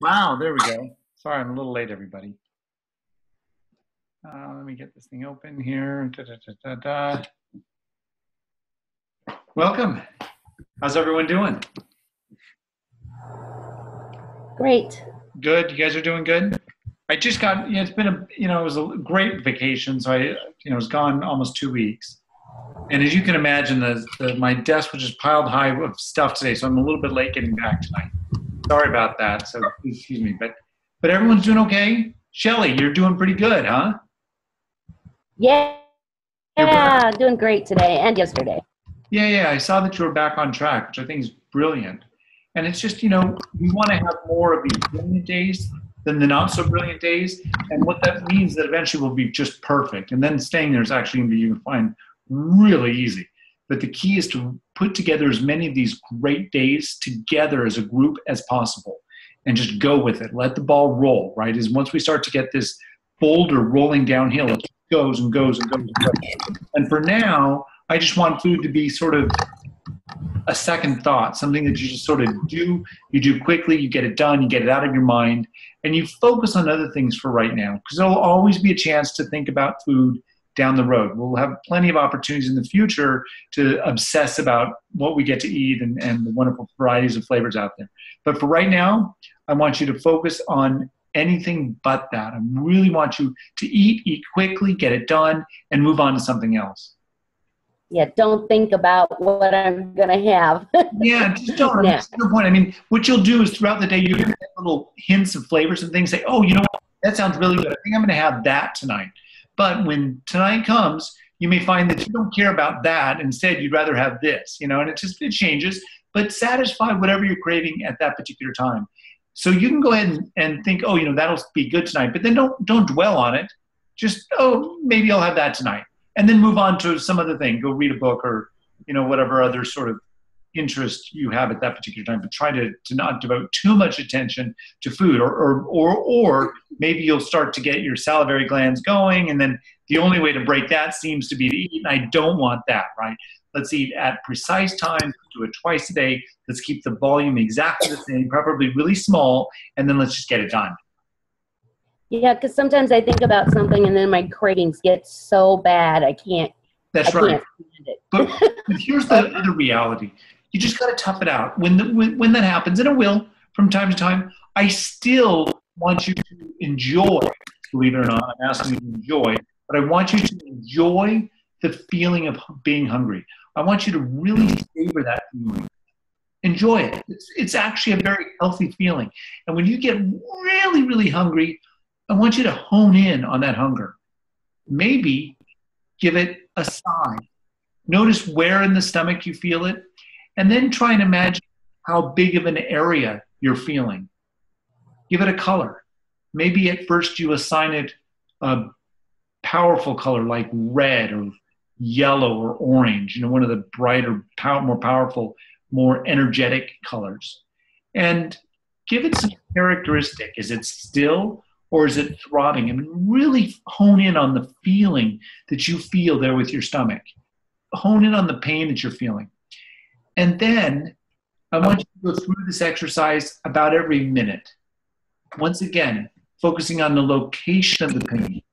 Wow, there we go. Sorry, I'm a little late, everybody. Let me get this thing open here. Da, da, da, da, da. Welcome. How's everyone doing? Great. Good. You guys are doing good? I just got, it's been it was a great vacation. So I was gone almost 2 weeks. And as you can imagine, my desk was just piled high with stuff today. So I'm a little bit late getting back tonight. Sorry about that. So excuse me, but everyone's doing okay. Shelly, you're doing pretty good, huh? Yeah, doing great today and yesterday. Yeah. I saw that you were back on track, which I think is brilliant. And it's just, we want to have more of these brilliant days than the not so brilliant days. And what that means that eventually will be just perfect. And then staying there is actually going to be, you can find really easy. But the key is to put together as many of these great days together as a group as possible and just go with it. Let the ball roll, right? Is once we start to get this boulder rolling downhill, it goes and goes and goes and goes. And for now, I just want food to be sort of a second thought, something that you just sort of do. You do quickly, you get it done, you get it out of your mind, and you focus on other things for right now. Because there'll always be a chance to think about food down the road. We'll have plenty of opportunities in the future to obsess about what we get to eat and the wonderful varieties of flavors out there. But for right now, I want you to focus on anything but that. I really want you to eat quickly, get it done, and move on to something else. Yeah, don't think about what I'm going to have. Yeah, just don't. That's no point. I mean, what you'll do is throughout the day, you're going to get little hints of flavors and things. Say, oh, you know what? That sounds really good. I think I'm going to have that tonight. But when tonight comes, you may find that you don't care about that. Instead, you'd rather have this, and it changes. But satisfy whatever you're craving at that particular time. So you can go ahead and think, oh, that'll be good tonight. But then don't dwell on it. Just, oh, maybe I'll have that tonight. And then move on to some other thing. Go read a book or, whatever other sort of interest you have at that particular time. But try to not devote too much attention to food. Or maybe you'll start to get your salivary glands going. And then the only way to break that seems to be to eat. And I don't want that, right? Let's eat at precise times. Do it twice a day. Let's keep the volume exactly the same, preferably really small. And then let's just get it done. Yeah, because sometimes I think about something and then my cravings get so bad I can't. That's right. Can't stand it. But here's the other reality: you just got to tough it out. When that happens, and it will from time to time, I still want you to enjoy. Believe it or not, I'm asking you to enjoy, but I want you to enjoy the feeling of being hungry. I want you to really savor that feeling. Enjoy it. It's actually a very healthy feeling. And when you get really, really hungry, I want you to hone in on that hunger. Maybe give it a sigh. Notice where in the stomach you feel it, and then try and imagine how big of an area you're feeling. Give it a color. Maybe at first you assign it a powerful color like red or yellow or orange, one of the brighter, more powerful, more energetic colors. And give it some characteristic. Is it still? Or is it throbbing? And really hone in on the feeling that you feel there with your stomach. Hone in on the pain that you're feeling. And then I want you to go through this exercise about every minute. Once again, focusing on the location of the pain.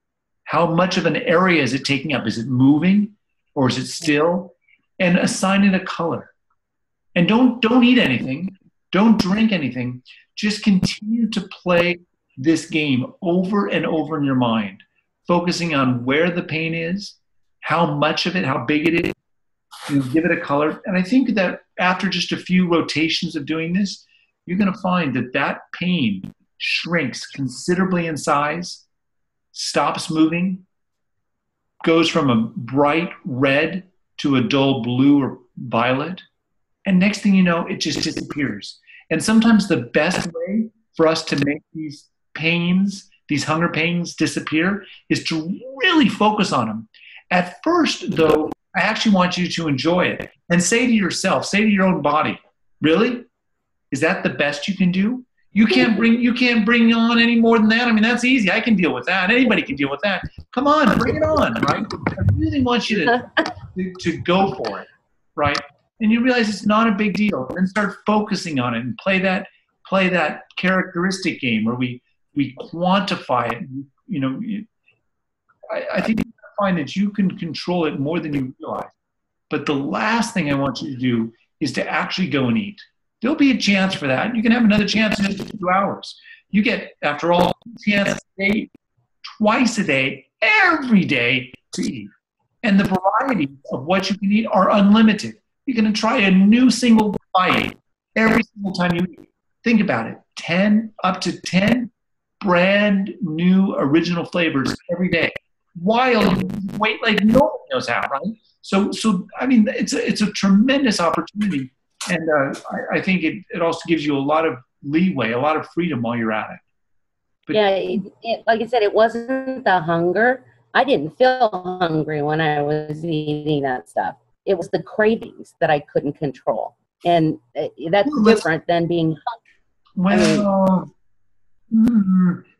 How much of an area is it taking up? Is it moving or is it still? And assign it a color. And don't eat anything. Don't drink anything. Just continue to play this game over and over in your mind, focusing on where the pain is, how much of it, how big it is, give it a color. And I think that after just a few rotations of doing this, you're going to find that pain shrinks considerably in size, stops moving, goes from a bright red to a dull blue or violet. And next thing you know, it just disappears. And sometimes the best way for us to make these pains, these hunger pains disappear is to really focus on them. At first, though, I actually want you to enjoy it and say to yourself, say to your own body, really? Is that the best you can do? You can't bring on any more than that. I mean, that's easy. I can deal with that. Anybody can deal with that. Come on, bring it on, right? I really want you to go for it, right? And you realize it's not a big deal. And then start focusing on it and play play that characteristic game where we quantify it. You know, I think you find that you can control it more than you realize. But the last thing I want you to do is to actually go and eat. There'll be a chance for that. You can have another chance in 2 hours. You get, after all, a chance a day, twice a day, every day to eat. And the varieties of what you can eat are unlimited. You can try a new single bite every single time you eat. Think about it. 10, up to 10 brand new original flavors every day. While you wait like nobody knows how, right? So I mean, it's a tremendous opportunity. And I think it also gives you a lot of leeway, a lot of freedom while you're at it. But, yeah, like I said, it wasn't the hunger. I didn't feel hungry when I was eating that stuff. It was the cravings that I couldn't control. And that's different than being hungry. Well,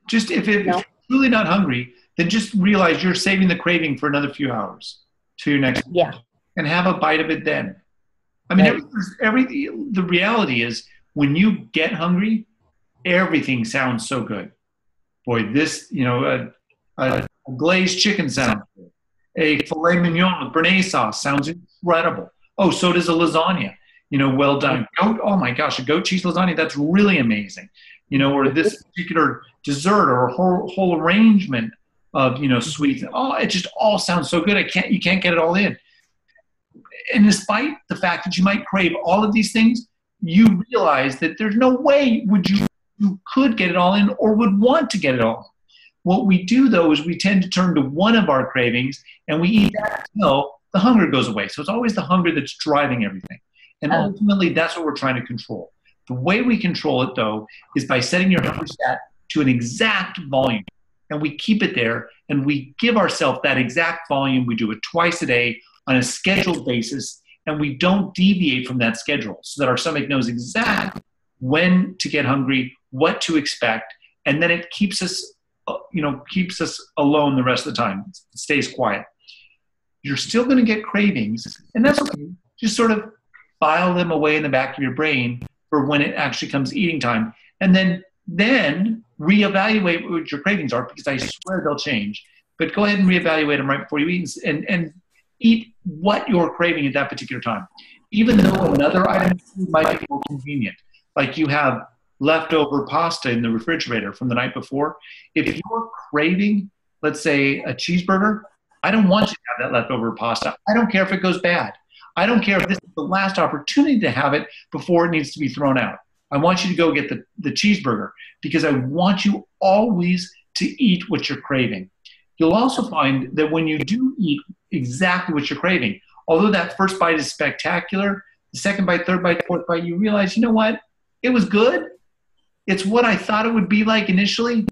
just if you're truly not hungry, then just realize you're saving the craving for another few hours to your next meal. Yeah. And have a bite of it then. I mean, the reality is when you get hungry, everything sounds so good. Boy, this, a glazed chicken sounds good. A filet mignon with béarnaise sauce sounds incredible. Oh, so does a lasagna. Well done. Oh my gosh, a goat cheese lasagna, that's really amazing. Or this particular dessert or a whole arrangement of, sweets. Oh, it just all sounds so good. You can't get it all in. And despite the fact that you might crave all of these things, you realize that there's no way you could get it all in or would want to get it all in. What we do, though, is we tend to turn to one of our cravings and we eat that until the hunger goes away. So it's always the hunger that's driving everything. And ultimately, that's what we're trying to control. The way we control it, though, is by setting your hunger stat to an exact volume. And we keep it there, and we give ourselves that exact volume. We do it twice a day on a scheduled basis, and we don't deviate from that schedule so that our stomach knows exactly when to get hungry, what to expect, and then it keeps us alone the rest of the time. It stays quiet. You're still going to get cravings, and that's okay. Just sort of file them away in the back of your brain for when it actually comes eating time, and then reevaluate what your cravings are, because I swear they'll change. But go ahead and reevaluate them right before you eat, and eat what you're craving at that particular time. Even though another item might be more convenient, like you have leftover pasta in the refrigerator from the night before. If you're craving, let's say, a cheeseburger, I don't want you to have that leftover pasta. I don't care if it goes bad. I don't care if this is the last opportunity to have it before it needs to be thrown out. I want you to go get the cheeseburger, because I want you always to eat what you're craving. You'll also find that when you do eat exactly what you're craving, although that first bite is spectacular, the second bite, third bite, fourth bite, you realize, you know what? It was good. It's what I thought it would be like initially,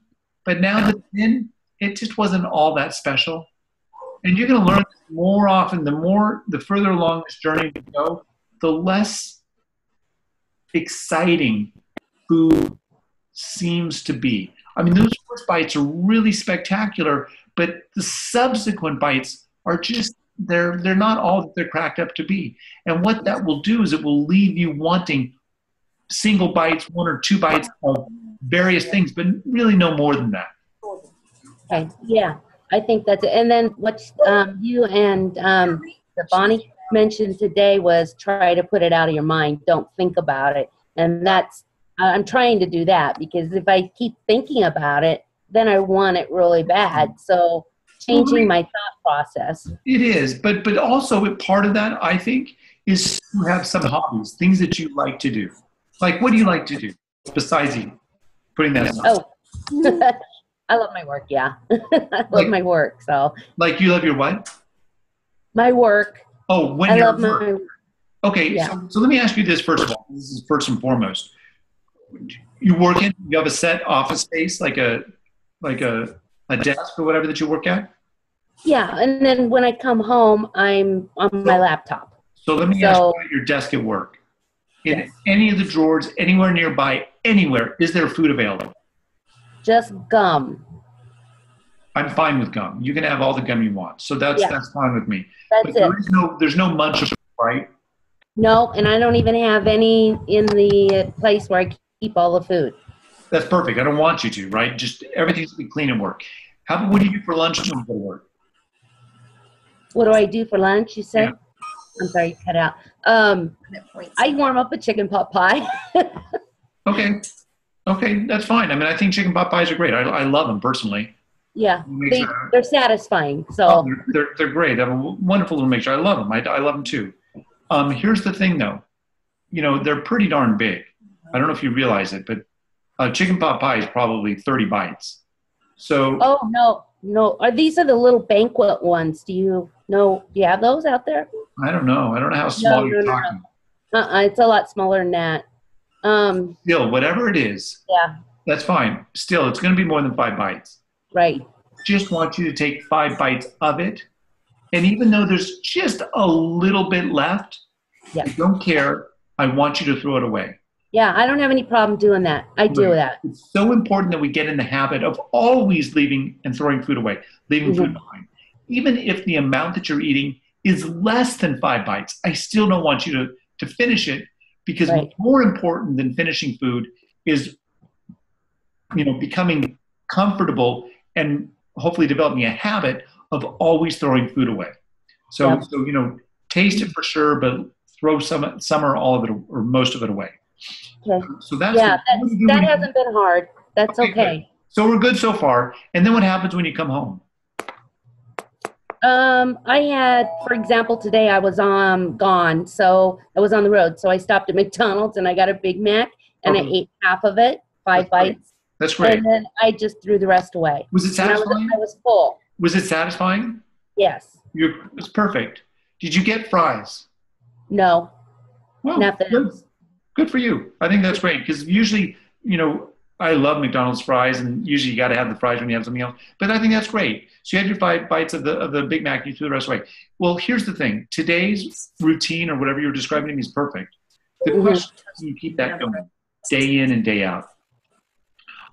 but now that it's in, it just wasn't all that special. And you're going to learn more often, the further along this journey you go, the less exciting food seems to be. I mean, those first bites are really spectacular, but the subsequent bites are just, they're not all that they're cracked up to be. And what that will do is it will leave you wanting single bites, 1 or 2 bites of various things, but really no more than that. Okay. Yeah, I think that's it. And then what you and Bonnie mentioned today was try to put it out of your mind. Don't think about it. And that's, I'm trying to do that, because if I keep thinking about it, then I want it really bad. So changing my thought process. It is, but also part of that, I think, is to have some hobbies, things that you like to do. Like, what do you like to do besides eating? Putting that aside. Oh, I love my work, yeah. I love my work, so. Like, you love your what? My work. Oh, when I you're love my work. Okay, yeah. So let me ask you this first of all. This is first and foremost. You have a set office space, like a desk or whatever that you work at? Yeah, and then when I come home, I'm on my laptop. So let me ask you about your desk at work. In any of the drawers, anywhere nearby, anywhere, is there food available? Just gum. I'm fine with gum. You can have all the gum you want. So that's fine with me. That's but there's no munchable, right? No, and I don't even have any in the place where I keep all the food. That's perfect. I don't want you to, right? Just everything's to be clean and work. How about what do you do for lunch when you go to work? What do I do for lunch, you said? Yeah. I'm sorry, you cut out. I warm up a chicken pot pie. Okay. Okay, that's fine. I mean, I think chicken pot pies are great. I love them personally. Yeah, Make sure- they're satisfying. So Oh, they're great. They have a wonderful little mixture. I love them. I love them too. Here's the thing, though. You know, they're pretty darn big. I don't know if you realize it, but a chicken pot pie is probably 30 bites. So, oh no, these are the little banquet ones. Do you know? Do you have those out there? I don't know. I don't know how small you're talking. It's a lot smaller than that. Still, whatever it is, Yeah, that's fine. Still, it's going to be more than 5 bites. right. Just want you to take 5 bites of it. And even though there's just a little bit left, Yeah. I don't care. I want you to throw it away. Yeah, I don't have any problem doing that. I do that. It's so important that we get in the habit of always leaving and throwing food away, leaving food behind. Even if the amount that you're eating is less than 5 bites, I still don't want you to finish it, because more important than finishing food is, you know, becoming comfortable and hopefully developing a habit of always throwing food away. So, you know, taste it for sure, but throw some or all of it or most of it away. Okay. So that hasn't been hard. That's okay. So we're good so far. And then what happens when you come home? I had, for example, today I was gone, so I was on the road. So I stopped at McDonald's and I got a Big Mac and I ate half of it, 5 bites. That's great. And then I just threw the rest away. Was it satisfying? I was full. Was it satisfying? Yes. It's perfect. Did you get fries? No. Well, nothing. Good for you. I think that's great, because usually, you know, I love McDonald's fries, and usually you got to have the fries when you have something else. But I think that's great. So you had your 5 bites of the Big Mac, and you threw the rest away. Well, here's the thing. Today's routine, or whatever you were describing to me, is perfect. The question is, how do you keep that going day in and day out?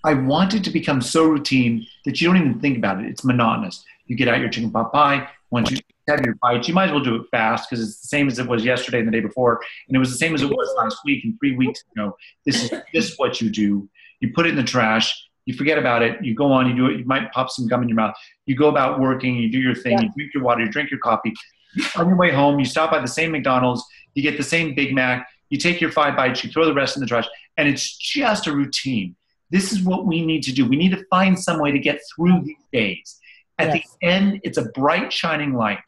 I want it to become so routine that you don't even think about it. It's monotonous. You get out your chicken pot pie. Once you have your bites, you might as well do it fast, because it's the same as it was yesterday and the day before. And it was the same as it was last week and 3 weeks ago. This is what you do. You put it in the trash. You forget about it. You go on. You do it. You might pop some gum in your mouth. You go about working. You do your thing. You drink your water. You drink your coffee. On your way home, you stop by the same McDonald's. You get the same Big Mac. You take your 5 bites. You throw the rest in the trash. And it's just a routine. This is what we need to do. We need to find some way to get through these days. At the end, it's a bright, shining light.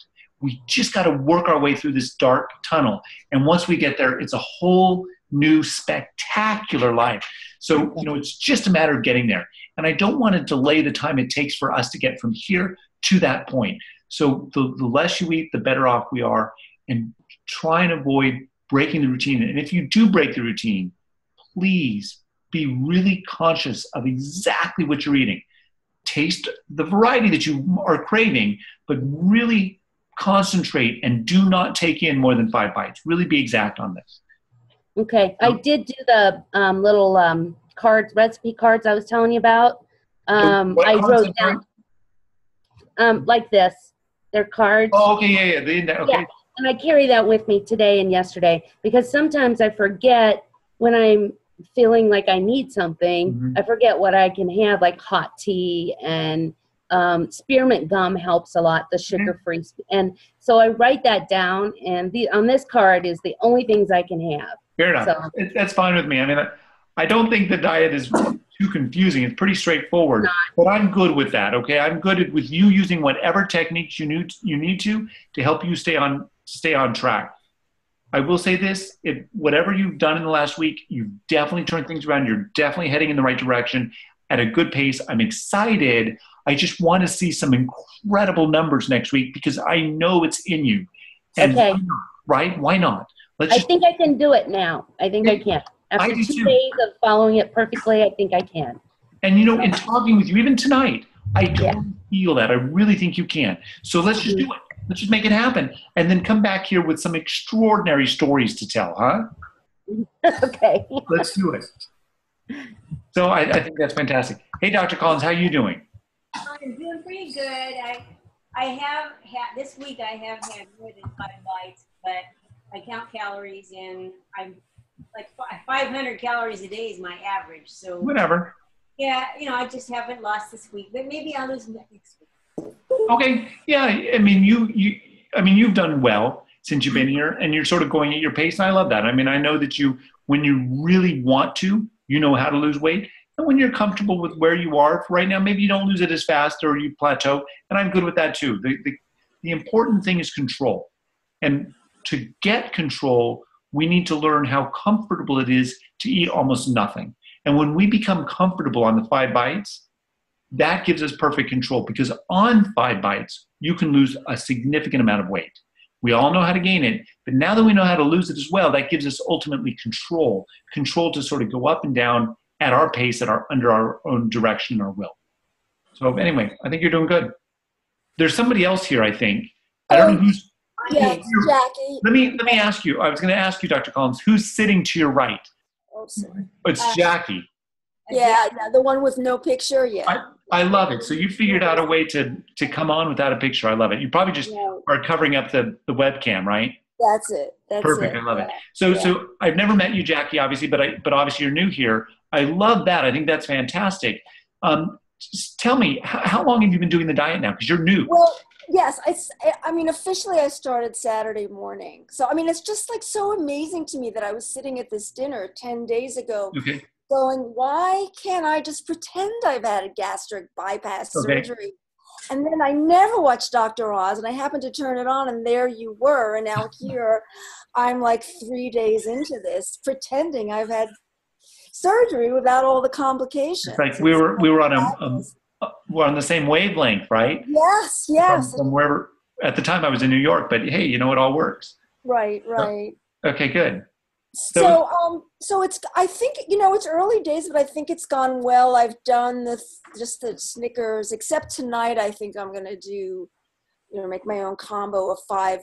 We just got to work our way through this dark tunnel. And once we get there, it's a whole new, spectacular life. So, you know, it's just a matter of getting there. And I don't want to delay the time it takes for us to get from here to that point. So the less you eat, the better off we are. And try and avoid breaking the routine. And if you do break the routine, please be really conscious of exactly what you're eating. Taste the variety that you are craving, but really concentrate and do not take in more than 5 bites. Really be exact on this. Okay. I did do the little recipe cards I was telling you about. I wrote down like this. They're cards. Oh, okay, yeah. Okay. Yeah. And I carry that with me today and yesterday, because sometimes I forget when I'm feeling like I need something. I forget what I can have, like hot tea, and spearmint gum helps a lot, the sugar-free. And so I write that down, and on this card is the only things I can have. Fair enough. So, That's fine with me. I mean, I don't think the diet is too confusing. It's pretty straightforward. But I'm good with that, okay? I'm good with you using whatever techniques you need to help you stay on track. I will say this, whatever you've done in the last week, you've definitely turned things around. You're definitely heading in the right direction at a good pace. I'm excited. I just want to see some incredible numbers next week, because I know it's in you. And okay. Why not, right? Why not? I think I can do it now. I think I can. After 2 days of following it perfectly, I think I can. And, you know, in talking with you, even tonight, I don't feel that. I really think you can. So let's just do it. Let's just make it happen. And then come back here with some extraordinary stories to tell, huh? Okay. Let's do it. So I think that's fantastic. Hey, Dr. Collins, how are you doing? I'm doing pretty good. I have had, this week I have had more than 5 bites, but I count calories and I'm like 500 calories a day is my average. So Whatever. yeah, I just haven't lost this week, but maybe I'll lose next week. Okay. Yeah. I mean, you've done well since you've been here, and you're sort of going at your pace. And I love that. I mean, I know that when you really want to, you know how to lose weight. And when you're comfortable with where you are right now, maybe you don't lose it as fast or you plateau. And I'm good with that too. The important thing is control. And to get control, we need to learn how comfortable it is to eat almost nothing. And when we become comfortable on the 5 bites, that gives us perfect control, because on 5 bites, you can lose a significant amount of weight. We all know how to gain it, but now that we know how to lose it as well, that gives us ultimately control to sort of go up and down at our pace, under our own direction and our will. So anyway, I think you're doing good. There's somebody else here, I think. I don't know who's. Yes, Jackie. Let me ask you. I was going to ask you, Dr. Collins, who's sitting to your right? Oh, sorry. It's Jackie. Yeah, the one with no picture. Yeah. I love it. So you figured out a way to come on without a picture. I love it. You probably just are covering up the webcam, right? That's it. Perfect. I love it. So I've never met you, Jackie, obviously, but obviously you're new here. I love that. I think that's fantastic. Just tell me, how long have you been doing the diet now? Because you're new. Well, yes. I mean, officially I started Saturday morning. So, I mean, it's just like so amazing to me that I was sitting at this dinner 10 days ago going, why can't I just pretend I've had a gastric bypass surgery? And then I never watched Dr. Oz, and I happened to turn it on, and there you were. And now here I'm like 3 days into this, pretending I've had surgery without all the complications. It's like we were we're on the same wavelength, right? Yes. From wherever. At the time I was in New York, but hey, it all works. Right. Okay, good. So it's, I think, it's early days, but I think it's gone well. I've done just the Snickers, except tonight I think I'm going to do, make my own combo of five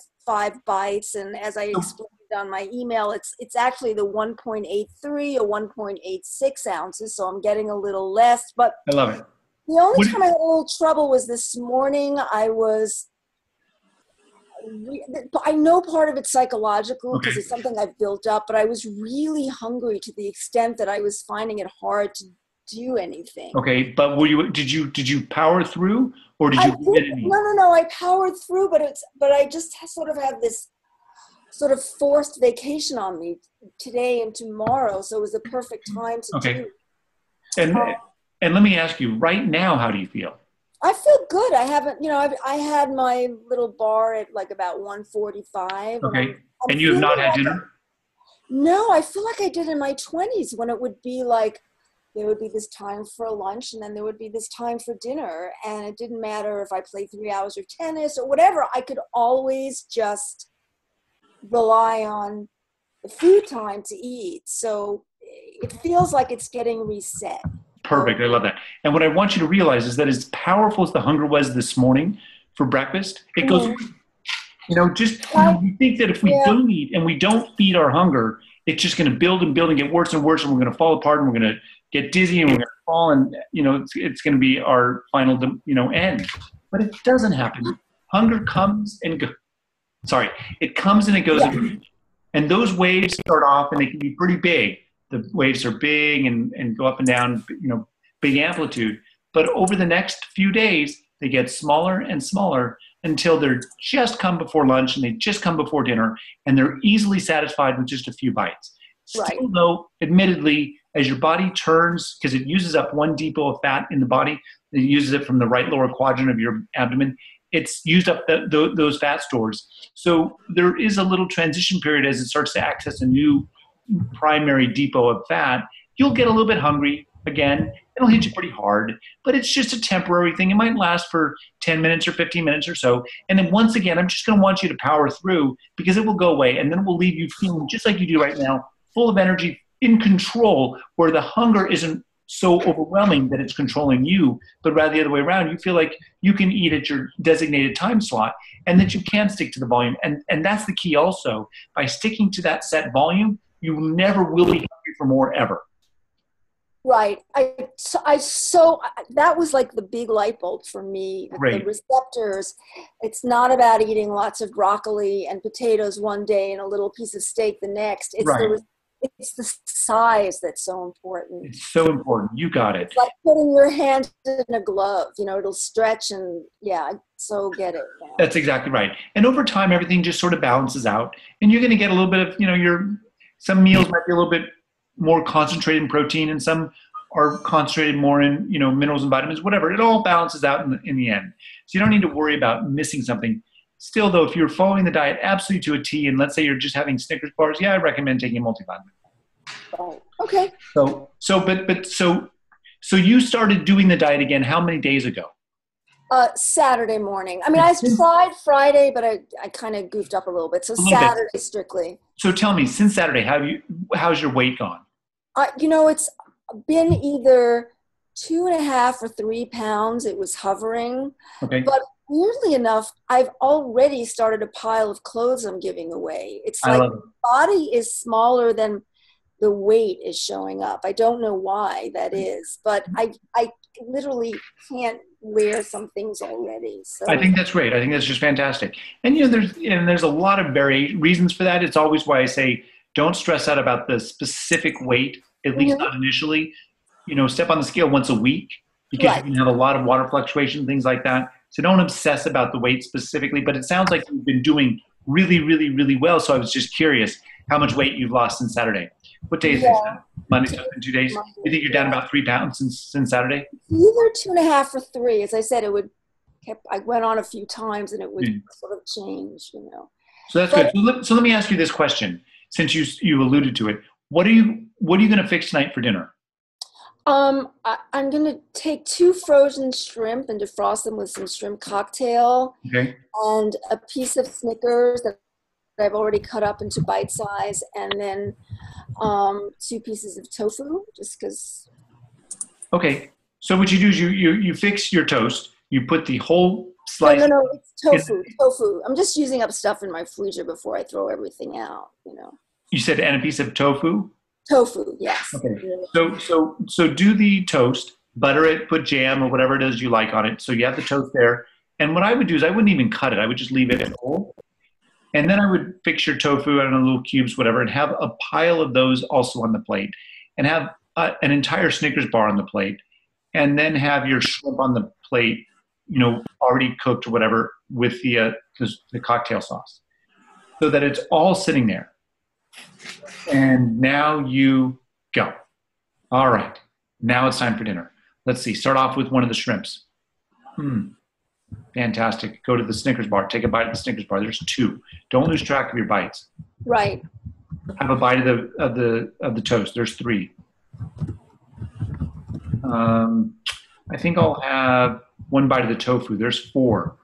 bites. And as I explained on my email, it's actually the 1.83 or 1.86 ounces. So I'm getting a little less, but I love it. The only time I had a little trouble was this morning. I know part of it's psychological because it's something I've built up, but I was really hungry to the extent that I was finding it hard to do anything. Okay, but did you power through, or did you get any? No, I powered through, but I just sort of had this sort of forced vacation on me today and tomorrow, so it was the perfect time to do. And let me ask you, right now, how do you feel? I feel good. I haven't, I had my little bar at like about 1:45. Okay. And you have not had dinner? No, I feel like I did in my 20s when it would be like, there would be this time for lunch and then there would be this time for dinner. And it didn't matter if I played 3 hours of tennis or whatever. I could always just rely on the food time to eat. So it feels like it's getting reset. Perfect. I love that. And what I want you to realize is that as powerful as the hunger was this morning for breakfast, it goes, we think that if we don't eat and we don't feed our hunger, it's just going to build and build and get worse and worse, and we're going to fall apart and we're going to get dizzy and we're going to fall, and it's going to be our final end. But it doesn't happen. Hunger comes and goes. Sorry, it comes and it goes. And those waves start off and they can be pretty big. The waves are big and go up and down, big amplitude. But over the next few days, they get smaller and smaller until they're just come before lunch and they just come before dinner, and they're easily satisfied with just a few bites. Still, though, admittedly, as your body turns, because it uses up one depot of fat in the body, it uses it from the right lower quadrant of your abdomen, it's used up those fat stores. So there is a little transition period as it starts to access a new primary depot of fat. You'll get a little bit hungry again. It'll hit you pretty hard, but it's just a temporary thing. It might last for 10 minutes or 15 minutes or so. And then once again, I'm just going to want you to power through, because it will go away. And then it will leave you feeling just like you do right now, full of energy, in control, where the hunger isn't so overwhelming that it's controlling you, but rather the other way around. You feel like you can eat at your designated time slot and that you can stick to the volume. And that's the key also. By sticking to that set volume, you never will be hungry for more ever. Right. That was like the big light bulb for me. Right. The receptors. It's not about eating lots of broccoli and potatoes one day and a little piece of steak the next. it's the size that's so important. It's so important. You got it. It's like putting your hand in a glove. It'll stretch and I so get it now. That's exactly right. And over time, everything just sort of balances out, and you're going to get a little bit of, some meals might be a little bit more concentrated in protein, and some are concentrated more in, minerals and vitamins, whatever. It all balances out in the end. So you don't need to worry about missing something. Still, though, if you're following the diet absolutely to a T, and let's say you're just having Snickers bars, I recommend taking a multivitamin. Oh, okay. So you started doing the diet again how many days ago? Saturday morning. I mean, I tried Friday, but I kind of goofed up a little bit. So Saturday strictly. So tell me, since Saturday, how's your weight gone? It's been either 2.5 or 3 pounds. It was hovering. Okay. But weirdly enough, I've already started a pile of clothes I'm giving away. It's like the body is smaller than the weight is showing up. I don't know why that is, but I literally can't wear some things already. So I think that's great. I think that's just fantastic. And there's a lot of reasons for that. It's always why I say don't stress out about the specific weight, at least not initially. Step on the scale once a week, because you can have a lot of water fluctuation, things like that. So don't obsess about the weight specifically, but it sounds like you've been doing really, really, really well. So I was just curious how much weight you've lost since Saturday. What day is it? Monday, so in 2 days? Monday, you think you're down about 3 pounds since Saturday? Either 2.5 or 3. As I said, I went on a few times and it would sort of change, So that's good. So let me ask you this question, since you alluded to it. What are you going to fix tonight for dinner? I'm going to take 2 frozen shrimp and defrost them with some shrimp cocktail. Okay. And a piece of Snickers that I've already cut up into bite size, and then 2 pieces of tofu, just because. Okay. So what you do is you fix your toast. You put the whole slice. No, it's tofu. Tofu. I'm just using up stuff in my freezer before I throw everything out. You said, and a piece of tofu. Tofu, yes. Okay. So do the toast, butter it, put jam or whatever it is you like on it. So you have the toast there. And what I would do is I wouldn't even cut it. I would just leave it whole. And then I would fix your tofu in little cubes, whatever, and have a pile of those also on the plate. And have an entire Snickers bar on the plate. And then have your shrimp on the plate, already cooked or whatever, with the cocktail sauce. So that it's all sitting there. And now you go. All right. Now it's time for dinner. Let's see. Start off with one of the shrimps. Fantastic. Go to the Snickers bar. Take a bite of the Snickers bar. There's 2. Don't lose track of your bites. Right. Have a bite of the toast. There's 3. I think I'll have 1 bite of the tofu. There's 4.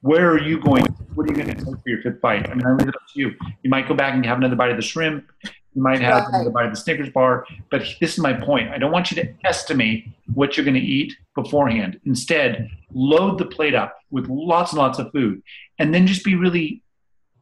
Where are you going? What are you going to take for your 5th bite? I leave it up to you. You might go back and have another bite of the shrimp. You might have another bite of the Snickers bar. But this is my point. I don't want you to estimate what you're going to eat beforehand. Instead, load the plate up with lots and lots of food. And then just be really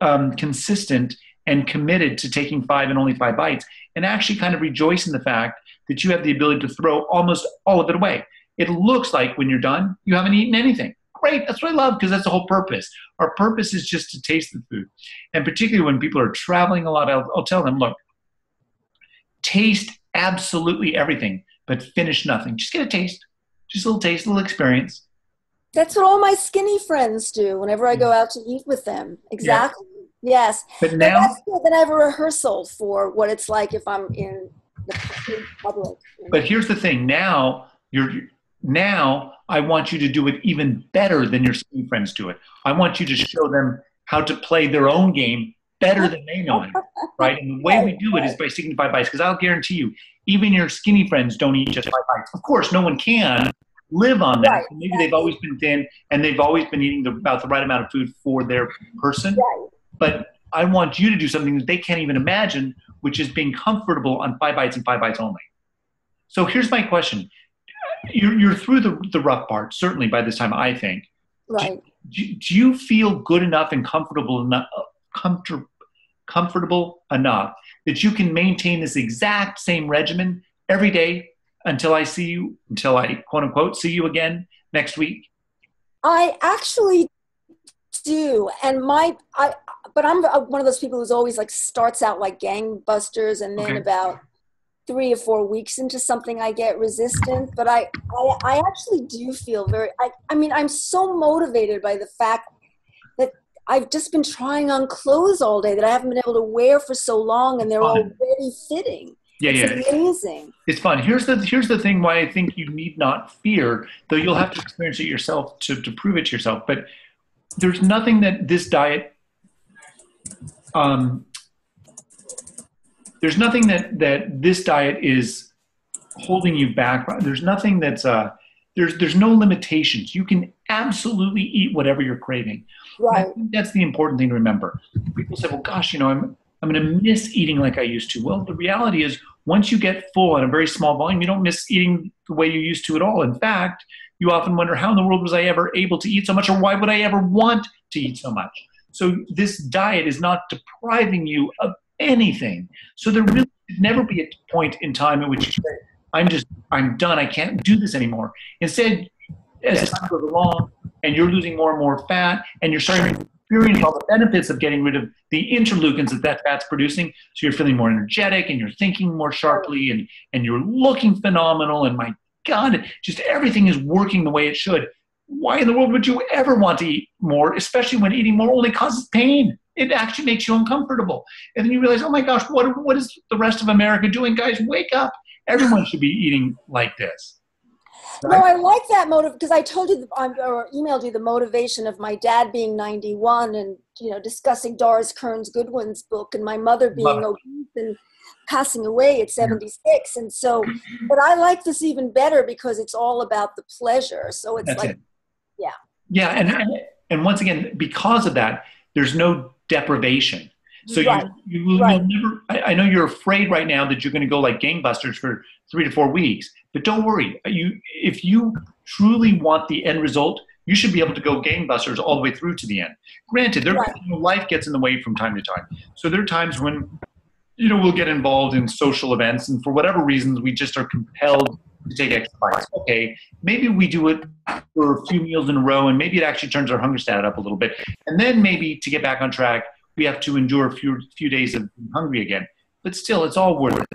consistent and committed to taking 5 and only 5 bites. And actually kind of rejoice in the fact that you have the ability to throw almost all of it away. It looks like when you're done, you haven't eaten anything. Great. That's what I love, because that's the whole purpose. Our purpose is just to taste the food. And particularly when people are traveling a lot, I'll tell them, look, taste absolutely everything, but finish nothing. Just get a taste. Just a little taste, a little experience. That's what all my skinny friends do whenever I go out to eat with them. Exactly. Yeah. Yes. But now, that's good. Then I have a rehearsal for what it's like if I'm in the public. But here's the thing. Now I want you to do it even better than your skinny friends do it. I want you to show them how to play their own game better than they know it, right? And the way we do it is by sticking to 5 bites, because I'll guarantee you, even your skinny friends don't eat just 5 bites. Of course, no one can live on that. Right. Maybe they've always been thin and they've always been eating about the right amount of food for their person. Right. But I want you to do something that they can't even imagine, which is being comfortable on 5 bites and 5 bites only. So here's my question. You're through the rough part, certainly by this time, I think. Right. Do you feel good enough and comfortable enough that you can maintain this exact same regimen every day until I quote unquote see you again next week? I actually do, and but I'm one of those people who's always like starts out like gangbusters, and then about 3 or 4 weeks into something I get resistant. But I actually do feel I mean, I'm so motivated by the fact that I've just been trying on clothes all day that I haven't been able to wear for so long, and they're already fitting. It's amazing. It's fun. Here's the thing why I think you need not fear, though you'll have to experience it yourself to prove it to yourself. But there's nothing that this diet, there's nothing that this diet is holding you back. There's nothing that's there's no limitations. You can absolutely eat whatever you're craving. Right. I think that's the important thing to remember. People say, well, gosh, I'm going to miss eating like I used to. Well, the reality is once you get full at a very small volume, you don't miss eating the way you used to at all. In fact, you often wonder, how in the world was I ever able to eat so much, or why would I ever want to eat so much? So this diet is not depriving you of anything. So there really should never be a point in time in which you say, I'm done, I can't do this anymore. Instead, as time goes along and you're losing more and more fat, and you're starting to experience all the benefits of getting rid of the interleukins that fat's producing, so you're feeling more energetic and you're thinking more sharply and you're looking phenomenal, and my God, just everything is working the way it should. Why in the world would you ever want to eat more, especially when eating more only causes pain? It actually makes you uncomfortable. And then you realize, oh my gosh, what is the rest of America doing? Guys, wake up. Everyone should be eating like this. Right? No, I like that motive, because I told you or emailed you the motivation of my dad being 91 and discussing Doris Kearns Goodwin's book, and my mother being obese and passing away at 76. And so, but I like this even better because it's all about the pleasure. So it's and once again, because of that, there's no deprivation. So you'll never, I know you're afraid right now that you're going to go like gangbusters for 3 to 4 weeks, but don't worry. If you truly want the end result, you should be able to go gangbusters all the way through to the end. Granted, life gets in the way from time to time. So there are times when, we'll get involved in social events, and for whatever reasons, we just are compelled to take exercise. Okay, maybe we do it for a few meals in a row, and maybe it actually turns our hunger stat up a little bit. And then maybe to get back on track, we have to endure a few days of being hungry again. But still, it's all worth it.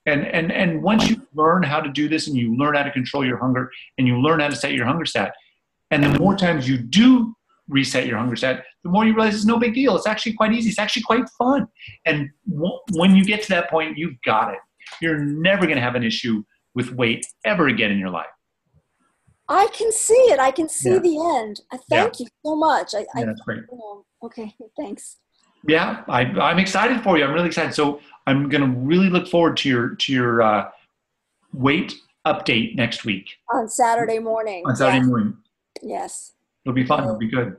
And once you learn how to do this, and you learn how to control your hunger, and you learn how to set your hunger stat, and the more times you do reset your hunger stat, the more you realize it's no big deal. It's actually quite easy. It's actually quite fun. And when you get to that point, you've got it. You're never going to have an issue with weight ever again in your life. I can see it. I can see the end. Thank you so much. That's great. Okay, thanks. Yeah, I'm excited for you. I'm really excited. So I'm going to really look forward to your weight update next week. On Saturday morning. On Saturday morning. Yes. It'll be fun. It'll be good.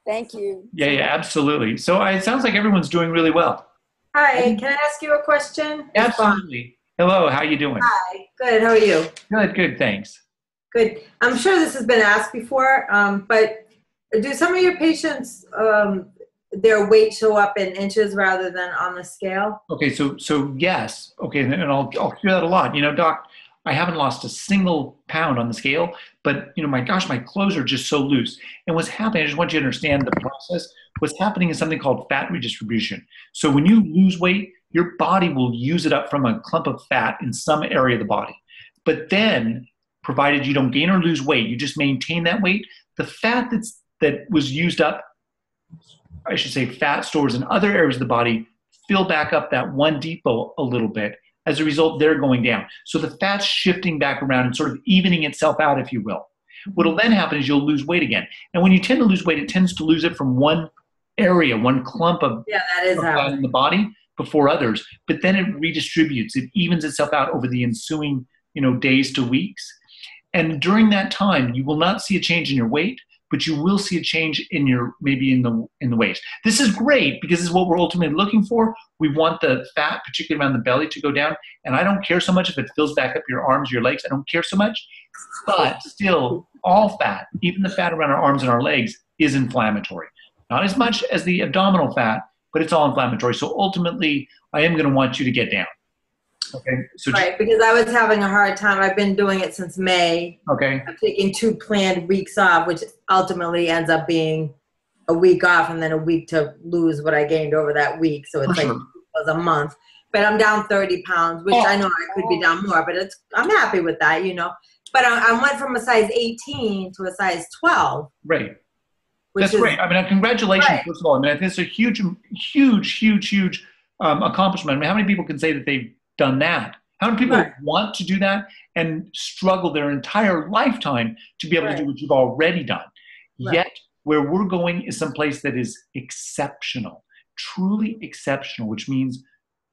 Thank you. Yeah, absolutely. So it sounds like everyone's doing really well. Hi, can I ask you a question? Absolutely. Hello, how you doing? Hi, good. How are you? Good, thanks. Good. I'm sure this has been asked before, but do some of your patients, their weight show up in inches rather than on the scale? Okay, so yes. Okay, and I'll hear that a lot. Doc, I haven't lost a single pound on the scale, but my gosh, my clothes are just so loose. And what's happening, I just want you to understand the process. What's happening is something called fat redistribution. So when you lose weight, your body will use it up from a clump of fat in some area of the body. But then, provided you don't gain or lose weight, you just maintain that weight, the fat that was used up, I should say fat stores in other areas of the body, fill back up that one depot a little bit. As a result, they're going down. So the fat's shifting back around and sort of evening itself out, if you will. What will then happen is you'll lose weight again. And when you tend to lose weight, it tends to lose it from one area, one clump of fat in the body before others. But then it redistributes. It evens itself out over the ensuing days to weeks. And during that time, you will not see a change in your weight, but you will see a change in in the waist. This is great because this is what we're ultimately looking for. We want the fat, particularly around the belly, to go down. And I don't care so much if it fills back up your arms, your legs. I don't care so much. But still, all fat, even the fat around our arms and our legs, is inflammatory. Not as much as the abdominal fat, but it's all inflammatory. So ultimately, I am going to want you to get down. Okay. So right, because I was having a hard time. I've been doing it since May. Okay. I'm taking 2 planned weeks off, which ultimately ends up being a week off and then a week to lose what I gained over that week. So it's like it was a month. But I'm down 30 pounds, which I know I could be down more, but I'm happy with that, you know. But I went from a size 18 to a size 12. Right. That's great. I mean, congratulations, first of all. I mean, I think it's a huge accomplishment. I mean, how many people can say that they've done that? How many people want to do that and struggle their entire lifetime to be able to do what you've already done? Yet, where we're going is someplace that is exceptional, truly exceptional, which means,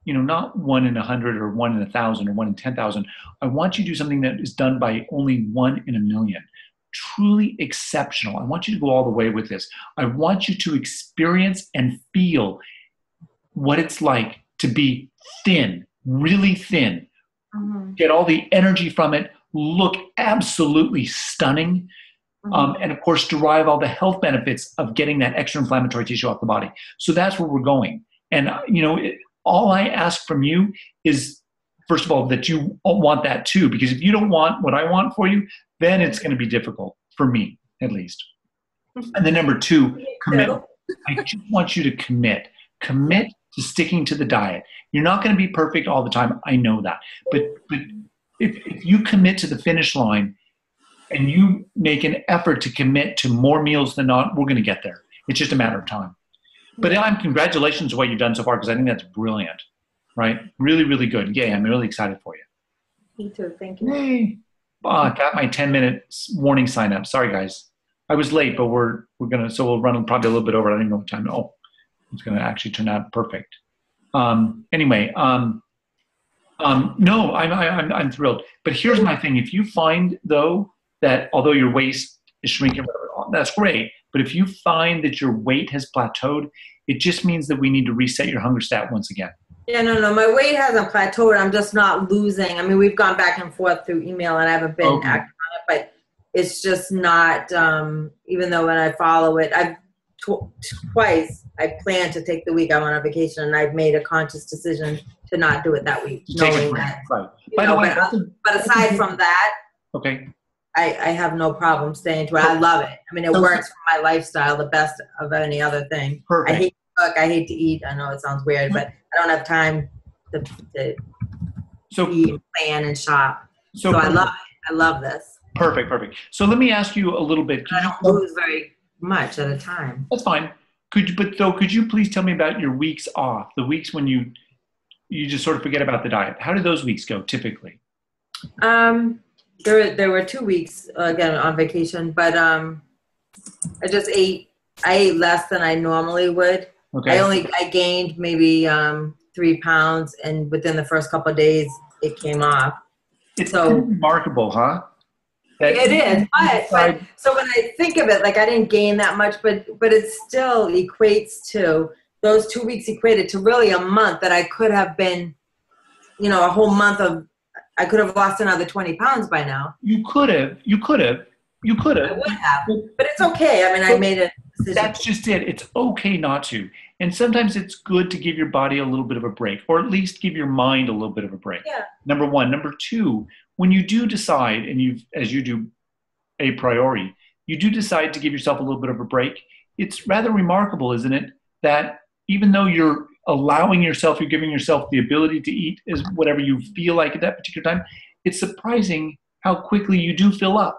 you know, not 1 in 100 or 1 in 1,000 or 1 in 10,000. I want you to do something that is done by only 1 in a million. Truly exceptional. I want you to go all the way with this. I want you to experience and feel what it's like to be thin, really thin. Get all the energy from it, look absolutely stunning, and of course derive all the health benefits of getting that extra inflammatory tissue off the body. So that's where we're going. And you know, all I ask from you is, first of all, that you want that too, because if you don't want what I want for you, then it's going to be difficult for me, at least. And then number 2, commitment. I just want you to commit to sticking to the diet. You're not going to be perfect all the time. I know that. But if you commit to the finish line and you make an effort to commit to more meals than not, we're going to get there. It's just a matter of time. But congratulations on what you've done so far, because I think that's brilliant, right? Really, really good. Yay, I'm really excited for you. Me too. Thank you. Yay. I got my 10-minute warning sign up. Sorry, guys. I was late, but we're going to, so we'll run probably a little bit over. I don't even know what time. Oh, it's going to actually turn out perfect. Anyway, no, I'm thrilled. But here's my thing. If you find, though, that although your waist is shrinking, that's great. But if you find that your weight has plateaued, it just means that we need to reset your hunger stat once again. Yeah, no, my weight hasn't plateaued. I'm just not losing. I mean, we've gone back and forth through email, and I haven't been active on it, but it's just not, even though when I follow it, I've twice, I plan to take the week I'm on a vacation, and I've made a conscious decision to not do it that week. Knowing that, right. By the way, but aside from that, okay, I have no problem staying to it. I love it. I mean, it works for my lifestyle the best of any other thing. Perfect. I hate to cook. I hate to eat. I know it sounds weird, but I don't have time to eat, plan, and shop. So I love it. I love this. Perfect. So let me ask you a little bit. I don't lose very much at a time. That's fine. Could you please tell me about your weeks off, the weeks when you just sort of forget about the diet? How do those weeks go typically? There were 2 weeks again on vacation, but I ate less than I normally would. Okay. I gained maybe 3 pounds, and within the first couple of days it came off. It's so remarkable, huh? It is, but so when I think of it, like I didn't gain that much, but it still equates to, those 2 weeks equated to really a month that I could have been, you know, a whole month of, I could have lost another 20 pounds by now. You could have. I would have, but it's okay. I mean, I made a decision. That's just it. It's okay not to. And sometimes it's good to give your body a little bit of a break, or at least give your mind a little bit of a break. Yeah. Number 1. Number 2, when you do decide, and as you do a priori, you do decide to give yourself a little bit of a break, it's rather remarkable, isn't it, that even though you're giving yourself the ability to eat as whatever you feel like at that particular time, it's surprising how quickly you do fill up.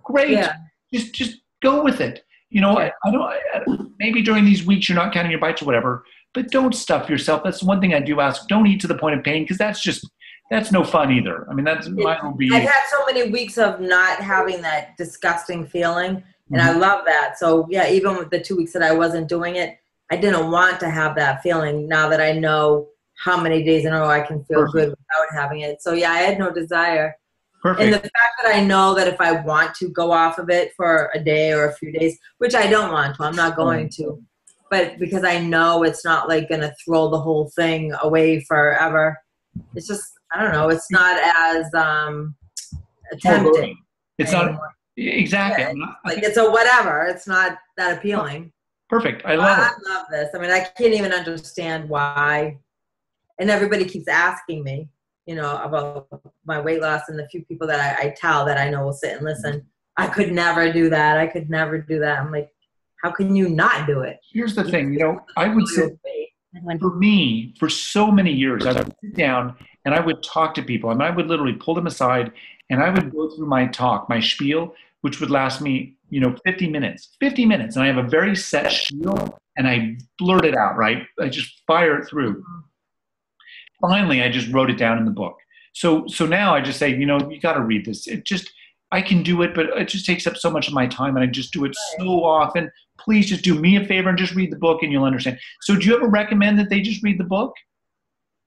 Great. Yeah. Just go with it. You know, I don't, maybe during these weeks you're not counting your bites or whatever, but don't stuff yourself. That's one thing I do ask. Don't eat to the point of pain, because that's no fun either. I mean, might will be. I've had so many weeks of not having that disgusting feeling, and I love that. So yeah, even with the 2 weeks that I wasn't doing it, I didn't want to have that feeling. Now that I know how many days in a row I can feel good without having it. So yeah, I had no desire. Perfect. And the fact that I know that if I want to go off of it for a day or a few days, which I don't want to, I'm not going to, but because I know it's not like going to throw the whole thing away forever. It's just, I don't know, it's not as tempting. It's anymore. Not, exactly. Yeah, like it's a whatever. It's not that appealing. Perfect. I love this. I mean, I can't even understand why. And everybody keeps asking me, you know, about my weight loss, and the few people that I tell that I know will sit and listen. I could never do that. I'm like, how can you not do it? Here's the thing, you know, I would say, for me, for so many years, I would sit down and I would talk to people. I mean, I would literally pull them aside and I would go through my talk, my spiel, which would last me, you know, 50 minutes. 50 minutes. And I have a very set spiel and I blurt it out, right? I just fire it through. Finally, I just wrote it down in the book. So now I just say, you know, you got to read this. I can do it, but it just takes up so much of my time and I just do it so often. Please just do me a favor and just read the book and you'll understand. So do you ever recommend that they just read the book?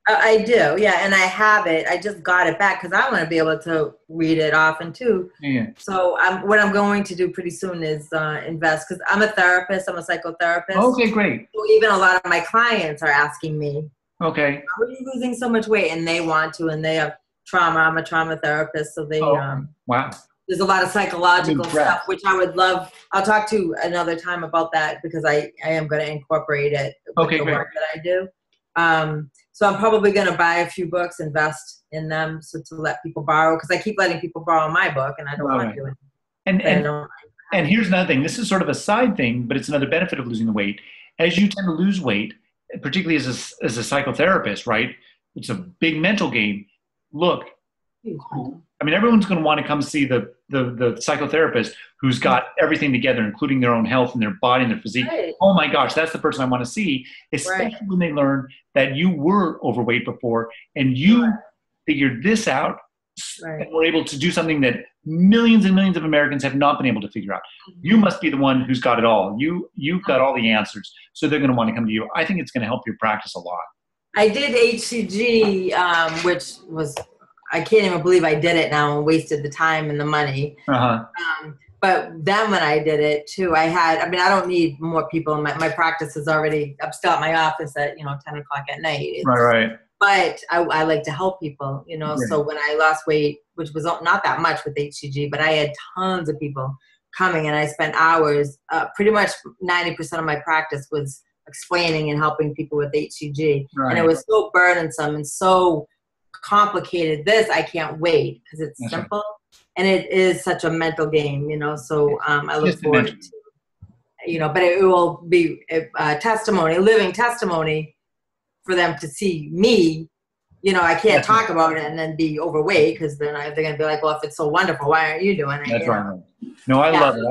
I do, yeah, and I have it. I just got it back because I want to be able to read it often too. Yeah. So what I'm going to do pretty soon is invest, because I'm a therapist. I'm a psychotherapist. Okay, great. So even a lot of my clients are asking me, okay, how are you losing so much weight? And they want to, and they have trauma. I'm a trauma therapist, so they wow. There's a lot of psychological stuff, which I would love. I'll talk to you another time about that because I am going to incorporate it with the work that I do. So I'm probably going to buy a few books, invest in them, so to let people borrow, because I keep letting people borrow my book, and I don't want to do it. And here's another thing. This is sort of a side thing, but it's another benefit of losing the weight. As you tend to lose weight, particularly as a psychotherapist, right? It's a big mental game. Look, I mean, everyone's going to want to come see the psychotherapist who's got everything together, including their own health and their body and their physique. Right. Oh my gosh, that's the person I want to see, especially when they learn that you were overweight before and you figured this out and were able to do something that millions and millions of Americans have not been able to figure out. You must be the one who's got it all. You've got all the answers. So they're going to want to come to you. I think it's going to help your practice a lot. I did HCG, which was, I can't even believe I did it now and wasted the time and the money. But then when I did it too, I don't need more people in my practice is already, I'm still at my office at, 10 o'clock at night. Right. But I like to help people, so when I lost weight, which was not that much with HCG, but I had tons of people coming and I spent hours, pretty much 90% of my practice was explaining and helping people with HCG. And it was so burdensome and so complicated. I can't wait because it's simple and it is such a mental game, so I look forward to, but it will be a living testimony for them to see me. I can't talk about it and then be overweight because then they're going to be like, well, if it's so wonderful, why aren't you doing it? That's right. No, I love it.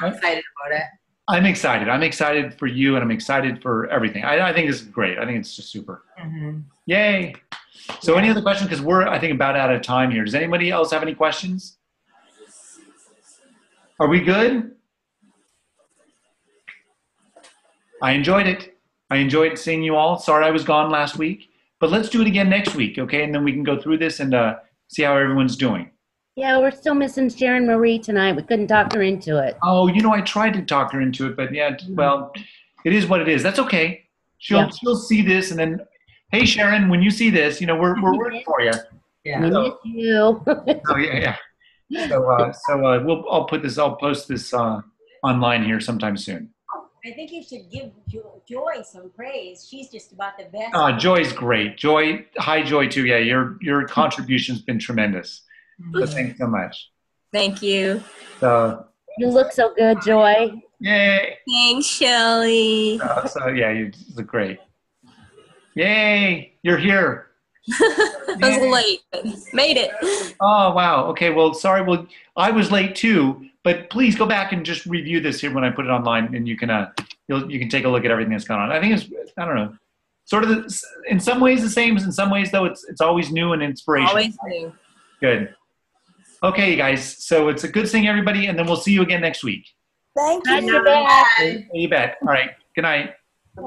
I'm excited about it. I'm excited. I'm excited for you and I'm excited for everything. I think this is great. I think it's just super. Yay. So any other questions? Because we're, I think, about out of time here. Does anybody else have any questions? Are we good? I enjoyed it. I enjoyed seeing you all. Sorry I was gone last week. But let's do it again next week, okay? And then we can go through this and see how everyone's doing. Yeah, we're still missing Sharon Marie tonight. We couldn't talk her into it. Oh, I tried to talk her into it, but well, it is what it is. That's okay. She'll see this and then, hey, Sharon, when you see this, we're rooting for you. Yeah. We miss you. Oh, yeah. So I'll post this online here sometime soon. I think you should give Joy some praise. She's just about the best. Joy's great. Hi, Joy, too. Yeah, your contribution's been tremendous. So thanks so much. Thank you. So you look so good, Joy. Yay. Thanks, Shelly. You look great. Yay, you're here. I was late, but made it. Oh, wow. Okay, well, sorry. Well, I was late too, but please go back and just review this here when I put it online, and you can you can take a look at everything that's gone on. I think it's, I don't know, sort of in some ways the same, in some ways though it's always new and inspirational. Always new. Good. Okay, you guys. So it's a good thing, everybody, and then we'll see you again next week. Thank you. Bye. You bet. All right. Good night. Bye.